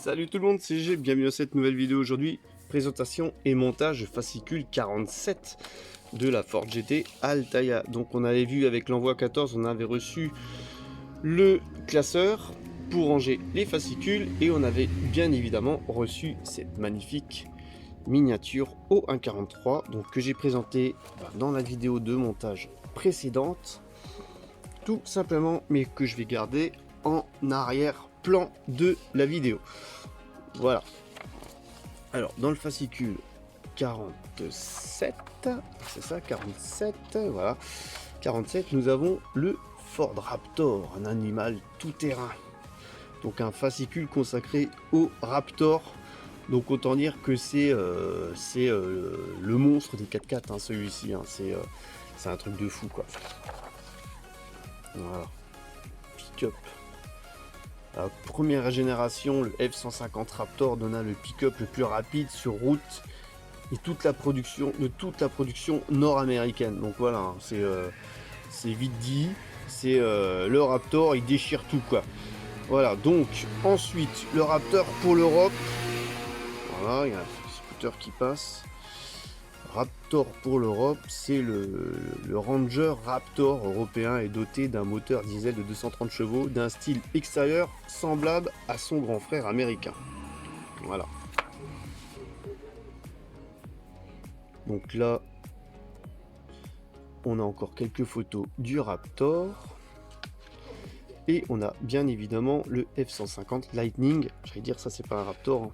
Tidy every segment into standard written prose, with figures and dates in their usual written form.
Salut tout le monde, c'est G, bienvenue à cette nouvelle vidéo aujourd'hui. Présentation et montage fascicule 47 de la Ford GT Altaia. Donc on avait vu avec l'envoi 14, on avait reçu le classeur pour ranger les fascicules et on avait bien évidemment reçu cette magnifique miniature au 1.43 donc que j'ai présenté dans la vidéo de montage précédente tout simplement, mais que je vais garder en arrière-plan de la vidéo. Voilà. Alors dans le fascicule 47, c'est ça, 47, voilà, 47, nous avons le Ford Raptor, un animal tout-terrain. Donc un fascicule consacré au Raptor. Donc autant dire que c'est le monstre des 4x4, hein, celui-ci. Hein, c'est un truc de fou, quoi. Voilà. Pick-up. La première génération, le F-150 Raptor donna le pick-up le plus rapide sur route et toute la production nord-américaine. Donc voilà, hein, c'est vite dit. C'est le Raptor, il déchire tout, quoi. Voilà, donc ensuite le Raptor pour l'Europe. Voilà, il y a un scooter qui passe. Raptor pour l'Europe, c'est le Ranger Raptor européen est doté d'un moteur diesel de 230 chevaux, d'un style extérieur semblable à son grand frère américain. Voilà. Donc là, on a encore quelques photos du Raptor. Et on a bien évidemment le F-150 Lightning. J'allais dire ça, c'est pas un Raptor. Hein.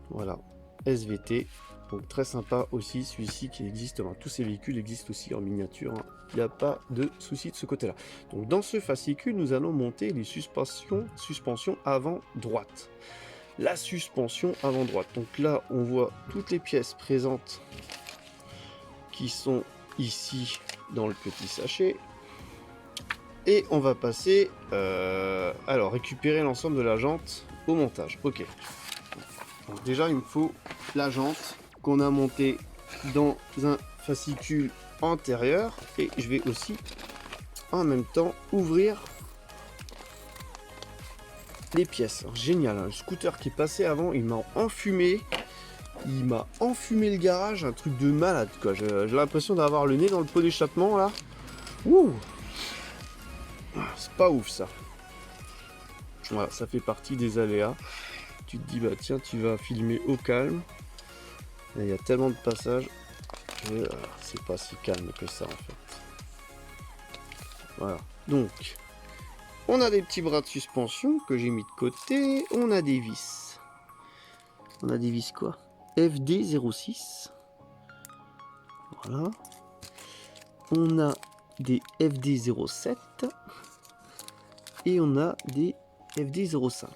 Voilà, SVT. Donc très sympa aussi, celui-ci qui existe, enfin, tous ces véhicules existent aussi en miniature, hein. Il n'y a pas de souci de ce côté-là. Donc dans ce fascicule, nous allons monter les suspensions avant droite. La suspension avant droite. Donc là, on voit toutes les pièces présentes qui sont ici dans le petit sachet. Et on va passer, alors récupérer l'ensemble de la jante au montage. Ok. Donc déjà, il me faut la jante qu'on a monté dans un fascicule antérieur et je vais aussi en même temps ouvrir les pièces. Alors, génial, hein, le scooter qui est passé avant, il m'a enfumé le garage, un truc de malade, quoi. J'ai l'impression d'avoir le nez dans le pot d'échappement là. Ouh, c'est pas ouf ça. Voilà, ça fait partie des aléas. Tu te dis bah tiens, tu vas filmer au calme. Il y a tellement de passages que c'est pas si calme que ça en fait. Voilà. Donc, on a des petits bras de suspension que j'ai mis de côté. On a des vis. On a des vis quoi? FD06. Voilà. On a des FD07. Et on a des FD05.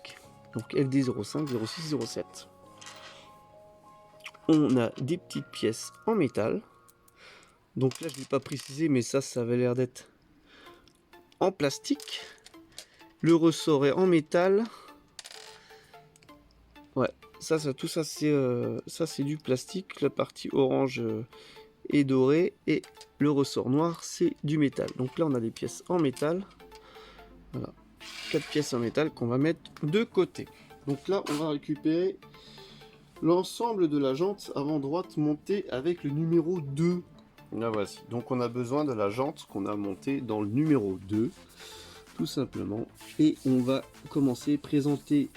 Donc FD05, 06, 07. On a des petites pièces en métal. Donc là, je ne l'ai pas précisé, mais ça avait l'air d'être en plastique. Le ressort est en métal. Ouais, tout ça, c'est du plastique. La partie orange est dorée et le ressort noir, c'est du métal. Donc là, on a des pièces en métal. Voilà, 4 pièces en métal qu'on va mettre de côté. Donc là, on va récupérer l'ensemble de la jante avant droite montée avec le numéro 2. Là voici. Donc on a besoin de la jante qu'on a montée dans le numéro 2. Tout simplement. Et on va commencer à présenter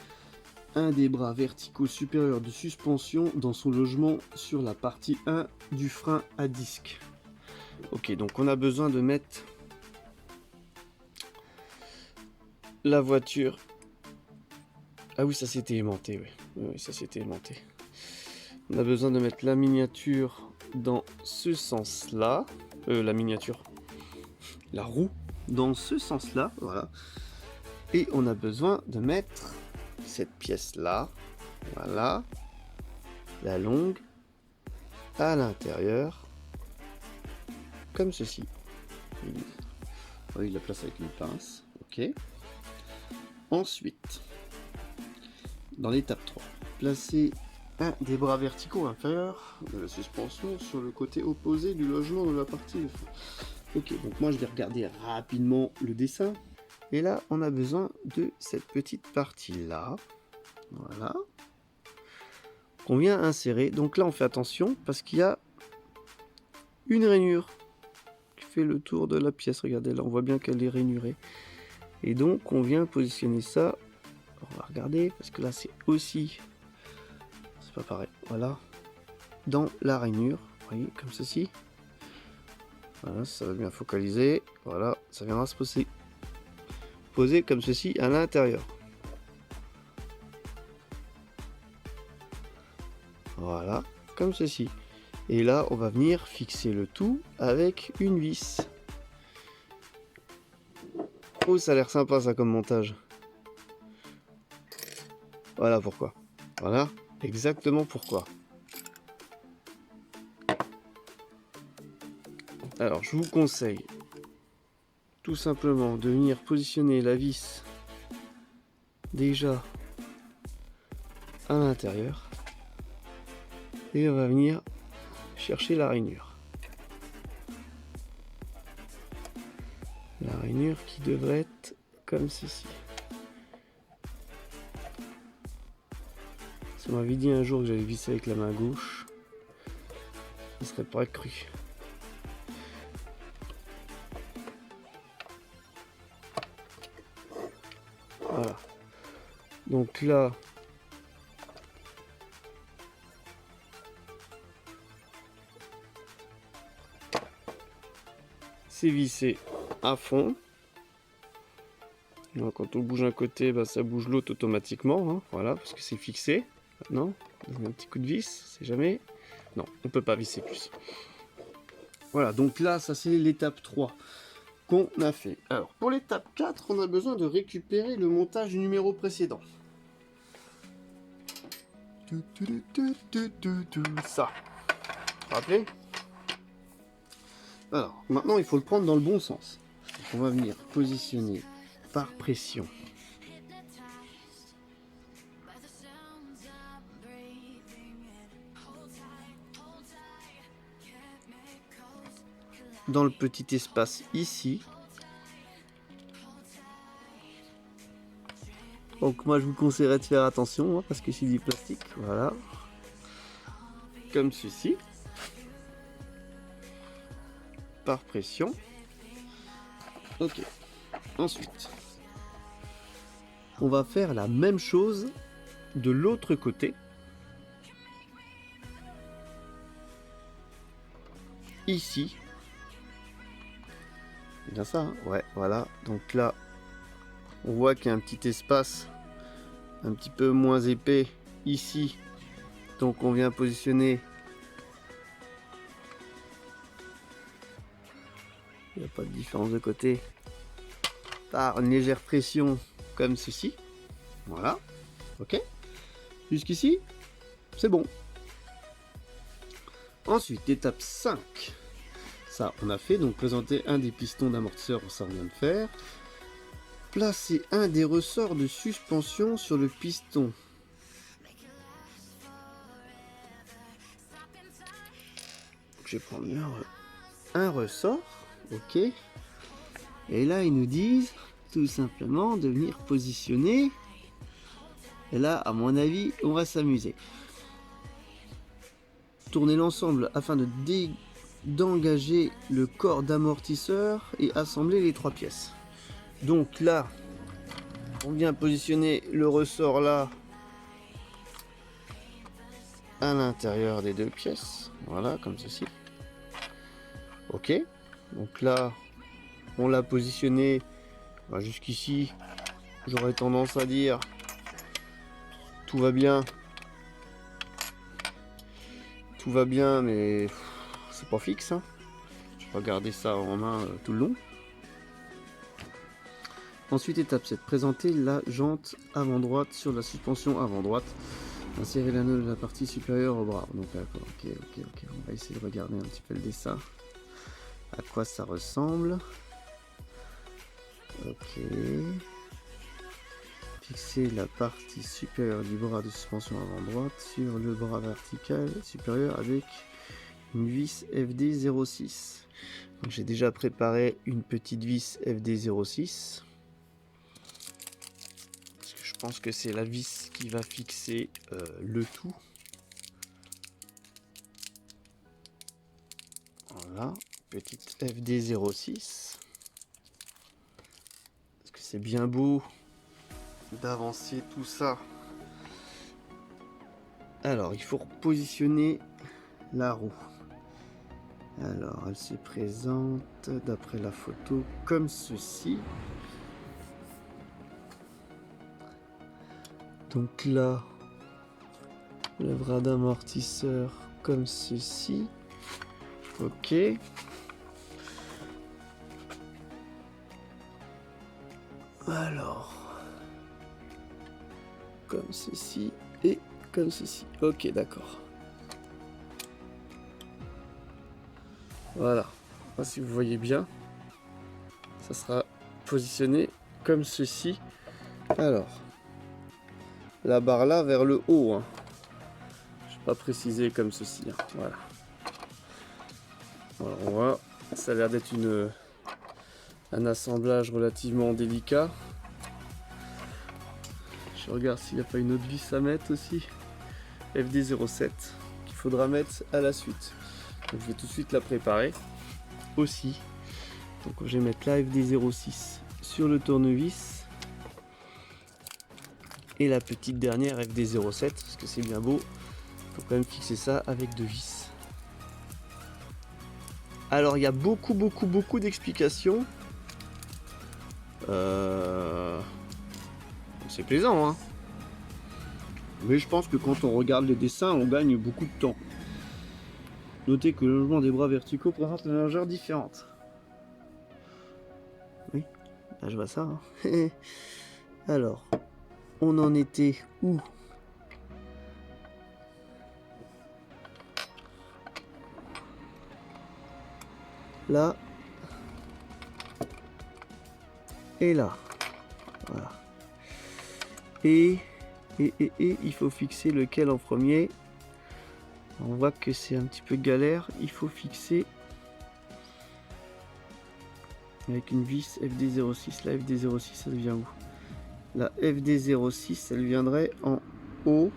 un des bras verticaux supérieurs de suspension dans son logement sur la partie 1 du frein à disque. Ok, donc on a besoin de mettre la voiture. Ah oui, ça s'était aimanté, oui. Oui, ça s'était aimanté. On a besoin de mettre la miniature dans ce sens-là. La roue dans ce sens-là, voilà. Et on a besoin de mettre cette pièce-là, voilà, la longue, à l'intérieur, comme ceci. Il la place avec une pince, ok. Ensuite, dans l'étape 3, placer un des bras verticaux inférieurs de la suspension sur le côté opposé du logement de la partie de fond. Ok, donc moi je vais regarder rapidement le dessin. Et là, on a besoin de cette petite partie-là. Voilà. Qu'on vient insérer. Donc là, on fait attention parce qu'il y a une rainure qui fait le tour de la pièce. Regardez, là, on voit bien qu'elle est rainurée. Et donc, on vient positionner ça. On va regarder parce que là, c'est aussi... C'est pas pareil. Voilà. Dans la rainure. Vous voyez, comme ceci. Voilà, ça va bien focaliser. Voilà, ça viendra se poser comme ceci à l'intérieur. Voilà, comme ceci. Et là, on va venir fixer le tout avec une vis. Oh, ça a l'air sympa ça comme montage. Voilà pourquoi. Voilà, exactement pourquoi. Alors, je vous conseille tout simplement de venir positionner la vis déjà à l'intérieur. Et on va venir chercher la rainure. La rainure qui devrait être comme ceci. Si on m'avait dit un jour que j'allais visser avec la main gauche, je ne serait pas cru. Voilà. Donc là, c'est vissé à fond. Donc, quand on bouge un côté, bah, ça bouge l'autre automatiquement. Hein, voilà, parce que c'est fixé. Maintenant, on met un petit coup de vis, c'est jamais. Non, on peut pas visser plus. Voilà, donc là, ça c'est l'étape 3 qu'on a fait. Alors, pour l'étape 4, on a besoin de récupérer le montage du numéro précédent. Ça. Vous vous rappelez? Alors, maintenant, il faut le prendre dans le bon sens. On va venir positionner par pression. Dans le petit espace ici. Donc moi je vous conseillerais de faire attention hein, parce que c'est du plastique. Voilà. Comme ceci. Par pression. Ok. Ensuite, on va faire la même chose de l'autre côté. Ici. C'est bien ça, hein? Ouais, voilà. Donc là, on voit qu'il y a un petit espace un petit peu moins épais ici. Donc on vient positionner. Il n'y a pas de différence de côté. Par une légère pression comme ceci. Voilà. Ok. Jusqu'ici, c'est bon. Ensuite, étape 5. Ça, on a fait. Donc présenter un des pistons d'amortisseur, ça on vient de faire. Placer un des ressorts de suspension sur le piston. Je vais prendre un ressort. Ok. Et là, ils nous disent tout simplement de venir positionner. Et là, à mon avis, on va s'amuser. Tourner l'ensemble afin d'engager le corps d'amortisseur et assembler les 3 pièces. Donc là, on vient positionner le ressort là à l'intérieur des 2 pièces. Voilà, comme ceci. Ok. Donc là, on l'a positionné jusqu'ici. J'aurais tendance à dire tout va bien. Tout va bien, mais c'est pas fixe. Hein. Je vais pas garder ça en main tout le long. Ensuite, étape 7. Présenter la jante avant droite sur la suspension avant droite. Insérer l'anneau de la partie supérieure au bras. Donc, d'accord, ok. On va essayer de regarder un petit peu le dessin. À quoi ça ressemble. Ok. Fixer la partie supérieure du bras de suspension avant droite sur le bras vertical supérieur avec une vis FD06. Donc j'ai déjà préparé une petite vis FD06. Est-ce que je pense que c'est la vis qui va fixer le tout. Voilà, petite FD06. Parce que c'est bien beau d'avancer tout ça. Alors, il faut repositionner la roue. Alors, elle se présente d'après la photo comme ceci. Donc là, le bras d'amortisseur comme ceci. Ok. Alors, comme ceci et comme ceci. Ok, d'accord. Voilà. Je sais pas si vous voyez bien. Ça sera positionné comme ceci. Alors, la barre là vers le haut. Hein. Je n'ai pas précisé comme ceci. Hein. Voilà. Voilà. On voit. Ça a l'air d'être un assemblage relativement délicat. Je regarde s'il n'y a pas une autre vis à mettre aussi. FD07 qu'il faudra mettre à la suite. Donc je vais tout de suite la préparer aussi. Donc je vais mettre la FD06 sur le tournevis et la petite dernière FD07 parce que c'est bien beau. Il faut quand même fixer ça avec deux vis. Alors il y a beaucoup d'explications. C'est plaisant, hein. Mais je pense que quand on regarde les dessins, on gagne beaucoup de temps. Notez que le logement des bras verticaux présente une largeur différente. Oui, là je vois ça. Hein. Alors, on en était où? Là. Et là. Voilà. Et il faut fixer lequel en premier. On voit que c'est un petit peu galère. Il faut fixer avec une vis FD06. La FD06, elle vient où? La FD06, elle viendrait en haut.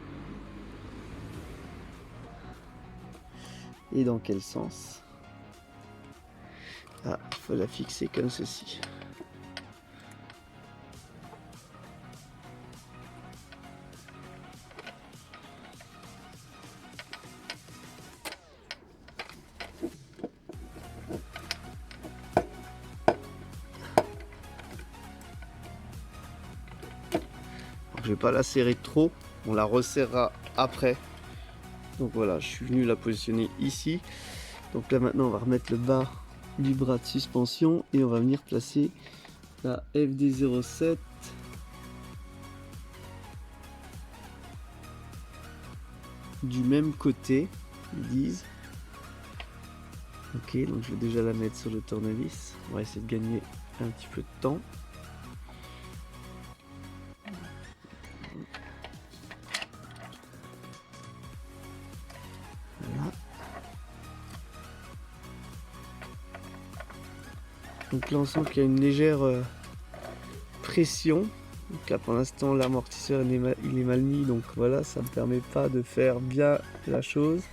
Et dans quel sens? Ah, il faut la fixer comme ceci. Je vais pas la serrer trop, on la resserrera après. Donc voilà, je suis venu la positionner ici. Donc là maintenant on va remettre le bas du bras de suspension et on va venir placer la FD07 du même côté, ils disent. Ok, donc je vais déjà la mettre sur le tournevis. On va essayer de gagner un petit peu de temps. Voilà. Donc là on sent qu'il y a une légère pression. Donc là pour l'instant l'amortisseur il est mal mis, donc voilà, ça ne me permet pas de faire bien la chose.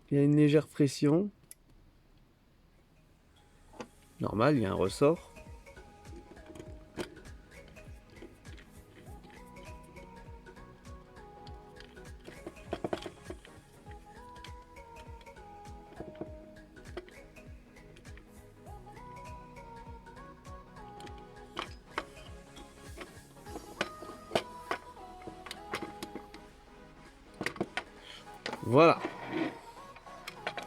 Il y a une légère pression. Normal, il y a un ressort. Voilà.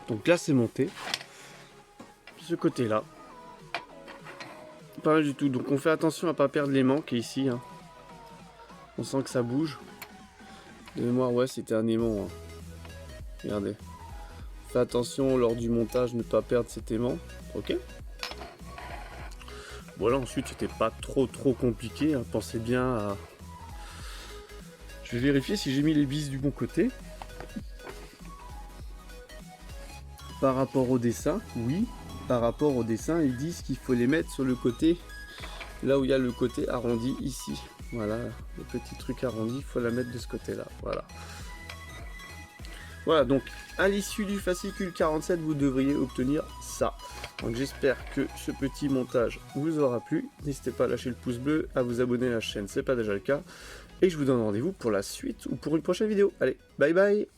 Donc là c'est monté. Ce côté là. Pas mal du tout. Donc on fait attention à pas perdre l'aimant qui est ici. Hein. On sent que ça bouge. De mémoire, ouais, c'était un aimant. Hein. Regardez. Fais attention lors du montage, ne pas perdre cet aimant. Ok. Voilà, ensuite c'était pas trop compliqué. Hein. Pensez bien à. Je vais vérifier si j'ai mis les vis du bon côté. Par rapport au dessin, oui. Par rapport au dessin, ils disent qu'il faut les mettre sur le côté là où il y a le côté arrondi ici. Voilà, le petit truc arrondi, il faut la mettre de ce côté-là. Voilà. Voilà, donc à l'issue du fascicule 47, vous devriez obtenir ça. Donc j'espère que ce petit montage vous aura plu. N'hésitez pas à lâcher le pouce bleu, à vous abonner à la chaîne, c'est pas déjà le cas. Et je vous donne rendez-vous pour la suite ou pour une prochaine vidéo. Allez, bye bye!